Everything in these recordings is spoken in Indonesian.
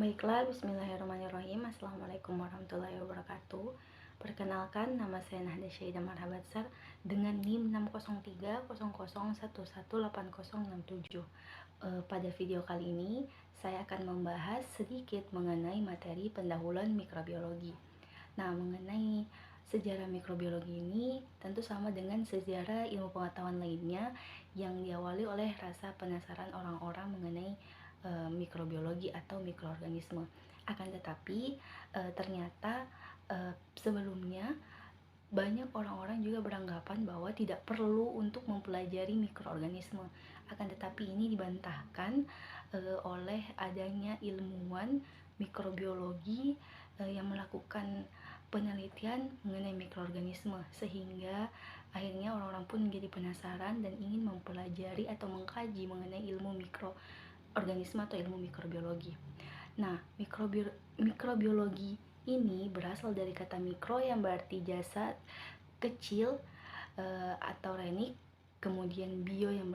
Baiklah, bismillahirrahmanirrahim. Assalamualaikum warahmatullahi wabarakatuh. Perkenalkan, nama saya Nahda Syaidah Marhabatsar dengan NIM 60300118067. Pada video kali ini, saya akan membahas sedikit mengenai materi pendahuluan mikrobiologi. Nah, mengenai sejarah mikrobiologi ini tentu sama dengan sejarah ilmu pengetahuan lainnya yang diawali oleh rasa penasaran orang-orang mengenai mikrobiologi atau mikroorganisme. Akan tetapi ternyata sebelumnya banyak orang-orang juga beranggapan bahwa tidak perlu untuk mempelajari mikroorganisme. Akan tetapi ini dibantahkan oleh adanya ilmuwan mikrobiologi yang melakukan penelitian mengenai mikroorganisme, sehingga akhirnya orang-orang pun menjadi penasaran dan ingin mempelajari atau mengkaji mengenai ilmu mikroorganisme atau ilmu mikrobiologi. Nah, mikrobiologi ini berasal dari kata mikro yang berarti jasad kecil atau renik, kemudian bio yang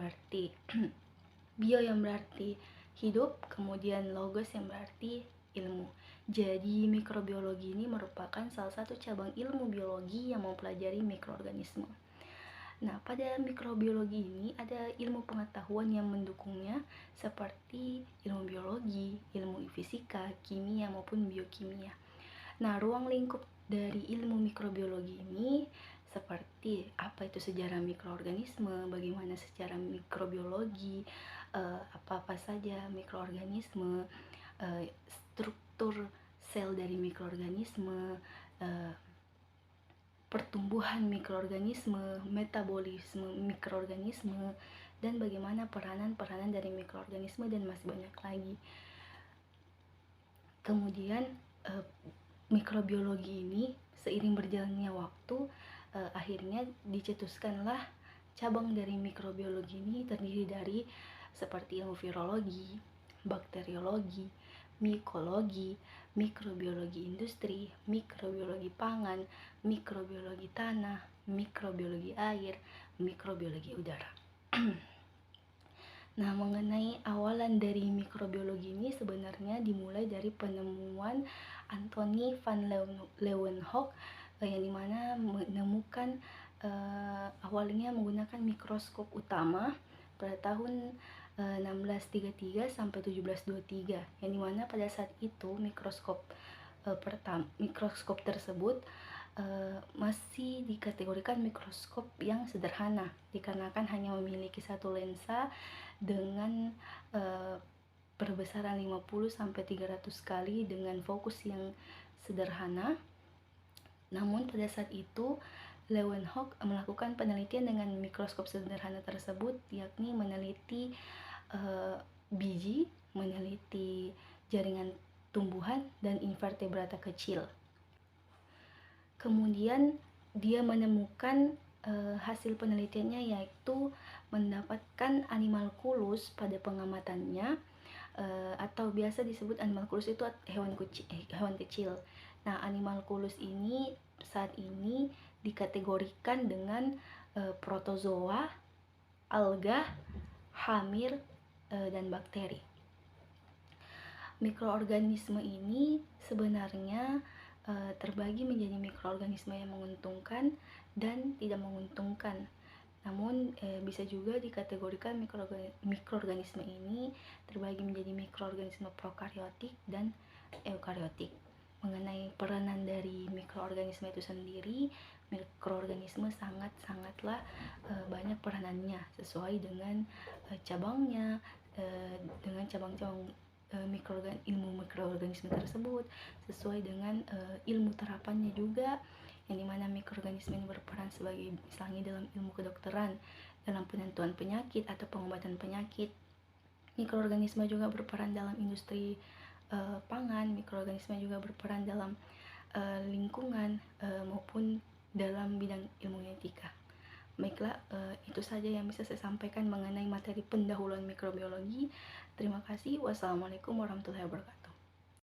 berarti hidup, kemudian logos yang berarti ilmu. Jadi mikrobiologi ini merupakan salah satu cabang ilmu biologi yang mempelajari mikroorganisme. Nah, pada mikrobiologi ini ada ilmu pengetahuan yang mendukungnya seperti ilmu biologi, ilmu fisika, kimia maupun biokimia. Nah, ruang lingkup dari ilmu mikrobiologi ini seperti apa itu sejarah mikroorganisme, bagaimana secara mikrobiologi, apa-apa saja mikroorganisme, struktur sel dari mikroorganisme, pertumbuhan mikroorganisme, metabolisme mikroorganisme, dan bagaimana peranan dari mikroorganisme, dan masih banyak lagi. Kemudian mikrobiologi ini seiring berjalannya waktu akhirnya dicetuskanlah cabang dari mikrobiologi ini terdiri dari seperti ilmu virologi, bakteriologi, mikologi, mikrobiologi industri, mikrobiologi pangan, mikrobiologi tanah, mikrobiologi air, mikrobiologi udara. Nah, mengenai awalan dari mikrobiologi ini sebenarnya dimulai dari penemuan Anthony van Leeuwenhoek yang dimana menemukan awalnya menggunakan mikroskop utama pada tahun 1633 sampai 1723, yang dimana pada saat itu mikroskop tersebut masih dikategorikan mikroskop yang sederhana dikarenakan hanya memiliki satu lensa dengan perbesaran 50 sampai 300 kali dengan fokus yang sederhana. Namun pada saat itu Leeuwenhoek melakukan penelitian dengan mikroskop sederhana tersebut, yakni meneliti biji, meneliti jaringan tumbuhan dan invertebrata kecil. Kemudian dia menemukan hasil penelitiannya yaitu mendapatkan animalculus pada pengamatannya, atau biasa disebut animalculus itu hewan kecil. Nah, animalculus ini saat ini dikategorikan dengan protozoa, alga, hamir, dan bakteri. Mikroorganisme ini sebenarnya terbagi menjadi mikroorganisme yang menguntungkan dan tidak menguntungkan. Namun bisa juga dikategorikan mikroorganisme ini terbagi menjadi mikroorganisme prokariotik dan eukariotik. Mengenai peranan dari mikroorganisme itu sendiri, mikroorganisme sangatlah banyak peranannya sesuai dengan cabangnya, dengan cabang-cabang ilmu mikroorganisme tersebut, sesuai dengan ilmu terapannya juga, yang dimana mikroorganisme ini berperan sebagai misalnya dalam ilmu kedokteran, dalam penentuan penyakit atau pengobatan penyakit. Mikroorganisme juga berperan dalam industri pangan, mikroorganisme juga berperan dalam lingkungan maupun dalam bidang ilmu genetika. Baiklah, itu saja yang bisa saya sampaikan mengenai materi pendahuluan mikrobiologi. Terima kasih. Wassalamualaikum warahmatullahi wabarakatuh.